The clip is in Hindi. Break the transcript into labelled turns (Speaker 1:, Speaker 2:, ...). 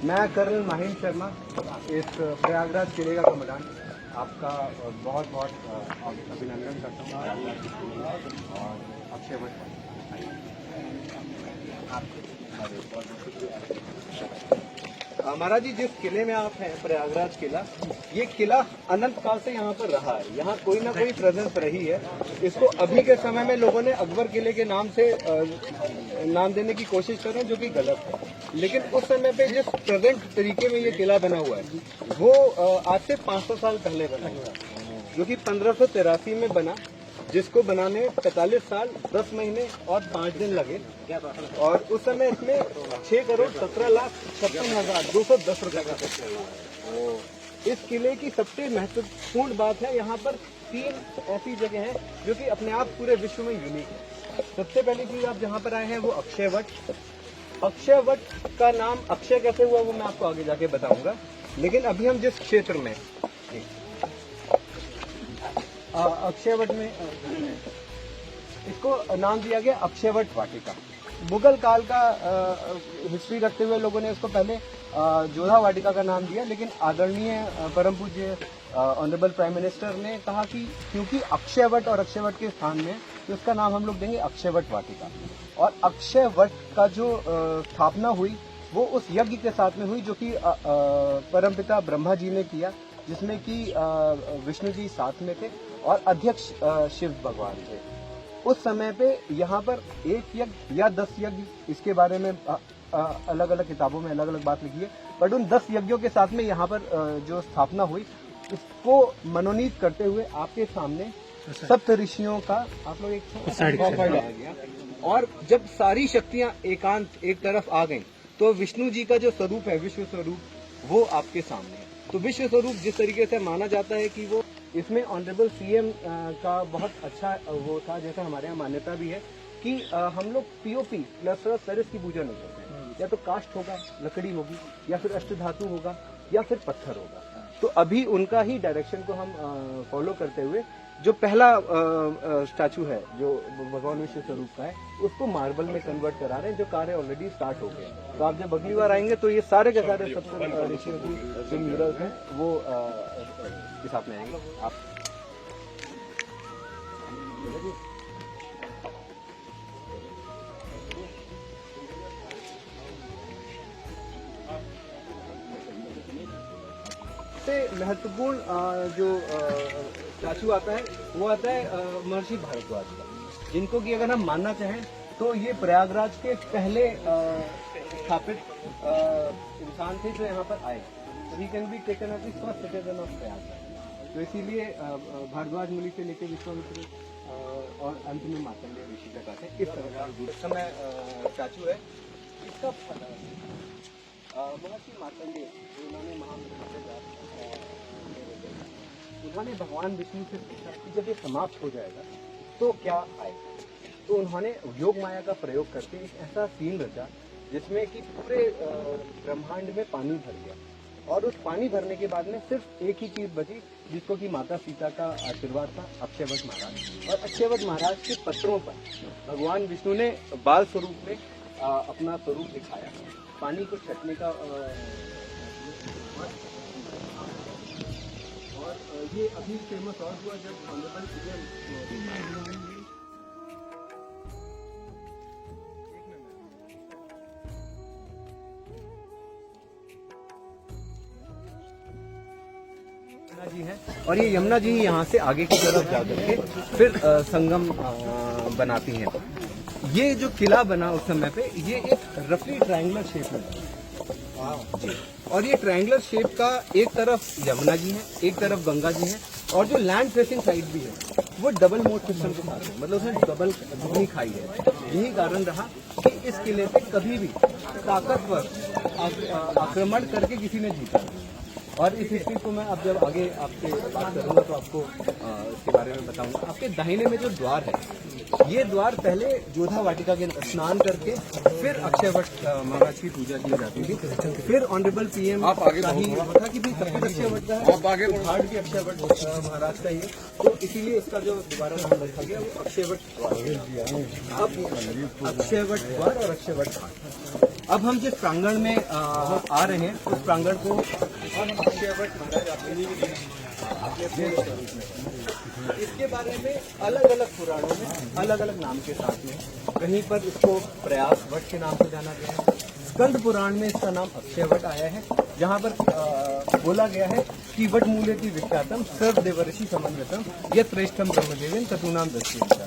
Speaker 1: मैं कर्नल माहिम शर्मा, इस प्रयागराज किले का कमांडेंट, आपका बहुत बहुत अभिनंदन करता हूँ और अक्षय वट। महाराज जी, जिस किले में आप हैं, प्रयागराज किला, ये किला अनंत काल से यहाँ पर रहा है। यहाँ कोई ना कोई प्रेजेंस रही है। इसको अभी के समय में लोगों ने अकबर किले के नाम से नाम देने की कोशिश कर रहे हैं, जो कि गलत है। लेकिन उस समय पे जिस प्रेजेंट तरीके में ये किला बना हुआ है, वो आज से 500 साल पहले बना हुआ है, जो कि 1583 में बना, जिसको बनाने 45 साल 10 महीने और 5 दिन लगे। और उस समय इसमें 6,17,56,210 रुपए का खर्च हुआ। इस किले की सबसे महत्वपूर्ण बात है, यहाँ पर 3 ऐसी जगह हैं जो कि अपने आप पूरे विश्व में यूनिक है। सबसे पहली चीज आप जहाँ पर आए हैं वो अक्षय वट। अक्षय वट का नाम अक्षय कैसे हुआ वो मैं आपको आगे जाके बताऊंगा। लेकिन अभी हम जिस क्षेत्र में अक्षयवट में, इसको नाम दिया गया अक्षयवट वाटिका। मुगल काल का हिस्ट्री रखते हुए लोगों ने इसको पहले जोधा वाटिका का नाम दिया, लेकिन आदरणीय परम पूज्य ऑनरेबल प्राइम मिनिस्टर ने कहा कि क्योंकि अक्षयवट और अक्षयवट के स्थान में, तो इसका नाम हम लोग देंगे अक्षयवट वाटिका। और अक्षयवट का जो स्थापना हुई वो उस यज्ञ के साथ में हुई, जो कि परमपिता ब्रह्मा जी ने किया, जिसमें कि विष्णु जी साथ में थे और अध्यक्ष शिव भगवान थे। उस समय पे यहाँ पर 1 यज्ञ या 10 यज्ञ, इसके बारे में अलग अलग किताबों में अलग अलग बात लिखी है, बट उन 10 यज्ञों के साथ में यहाँ पर जो स्थापना हुई, इसको मनोनीत करते हुए आपके सामने सप्त ऋषियों का आप लोग एक गया। और जब सारी शक्तियां एकांत एक तरफ आ गईं, तो विष्णु जी का जो स्वरूप है, विश्व स्वरूप, वो आपके सामने है। तो विश्व स्वरूप जिस तरीके से माना जाता है कि वो, इसमें ऑनरेबल सीएम का बहुत अच्छा वो था, जैसा हमारे यहाँ मान्यता भी है कि हम लोग पीओपी प्लस पेरिस की पूजा नहीं करते हैं। या तो काष्ठ होगा, लकड़ी होगी, या फिर अष्टधातु होगा, या फिर पत्थर होगा। तो अभी उनका ही डायरेक्शन को हम फॉलो करते हुए जो पहला स्टैचू है जो भगवान विश्व स्वरूप का है, उसको मार्बल में कन्वर्ट करा रहे हैं, जो कार्य ऑलरेडी स्टार्ट हो गया। तो आप जब अगली बार आएंगे तो ये सारे के सारे सबसे ऋषियों की जो म्यूरल्स हैं वो के साथ में आएंगे। आप महत्वपूर्ण जो स्टैचू आता है वो आता है महर्षि भारद्वाज का, जिनको कि अगर हम मानना चाहें तो ये प्रयागराज के पहले स्थापित इंसान थे जो यहाँ पर आए। He can be taken as the first citizen of Prayagraj. तो इसीलिए भारद्वाज मुनि से लेकर विश्वामित्र और अंत में मार्कंडेय ऋषि तक आते हैं। इस तरह का समय स्टैचू है। इसका महर्षि मार्कंडेय, उन्होंने भगवान विष्णु से पूछा कि जब ये समाप्त हो जाएगा तो क्या आएगा। तो उन्होंने योग माया का प्रयोग करके एक ऐसा सीन रचा जिसमें कि पूरे ब्रह्मांड में पानी भर गया। और उस पानी भरने के बाद में सिर्फ एक ही चीज बची, जिसको कि माता सीता का आशीर्वाद था, अक्षयवट महाराज। और अक्षयवट महाराज के पत्रों पर भगवान विष्णु ने बाल स्वरूप में अपना स्वरूप दिखाया, पानी को छटने का। और ये अभी फेमस और हुआ जब ऑनरेबल सीएम जी है, और ये यमुना जी यहाँ से आगे की तरफ जा करके फिर संगम बनाती हैं। ये जो किला बना उस समय पे, ये एक रफली ट्रायंगुलर शेप में बना जी। और ये ट्रायंगुलर शेप का एक तरफ यमुना जी है, एक तरफ गंगा जी है, और जो लैंड फेसिंग साइड भी है वो डबल मोड सिस्टम के साथ है, मतलब उसमें डबल दुगनी खाई है। यही कारण रहा कि इस किले पे कभी भी ताकतवर आक्रमण करके किसी ने जीता। और इस हिस्ट्री को मैं अब जब आगे आपसे बात करूंगा तो आपको इसके बारे में बताऊंगा। आपके दाहिने में जो द्वार है ये द्वार पहले जोधा वाटिका के स्नान करके फिर अक्षयवट महाराज की पूजा की जाती थी। फिर ऑनरेबल पीएम का ही था कि भाई सब कुछ अक्षयवट का है, घाट भी अक्षयवट महाराज का ही है, तो इसीलिए इसका जो दोबारा नाम रखा गया वो अक्षयवट द्वार। अब अक्षयवट द्वार और अक्षयवट घाट। अब हम जिस प्रांगण में आ रहे हैं उस प्रांगण को अक्षयवट महाराज अपने इसके बारे में अलग अलग पुराणों में अलग अलग नाम के साथ में, कहीं पर इसको प्रयास वट के नाम से जाना गया है। स्कंद पुराण में इसका नाम अक्षयवट आया है, जहाँ पर बोला गया है कि वट मूलेति विख्यातम सर्व देवर्षि समन्वितम यत् श्रेष्ठम ब्रह्मदेवेन ततूनाम दस्येन।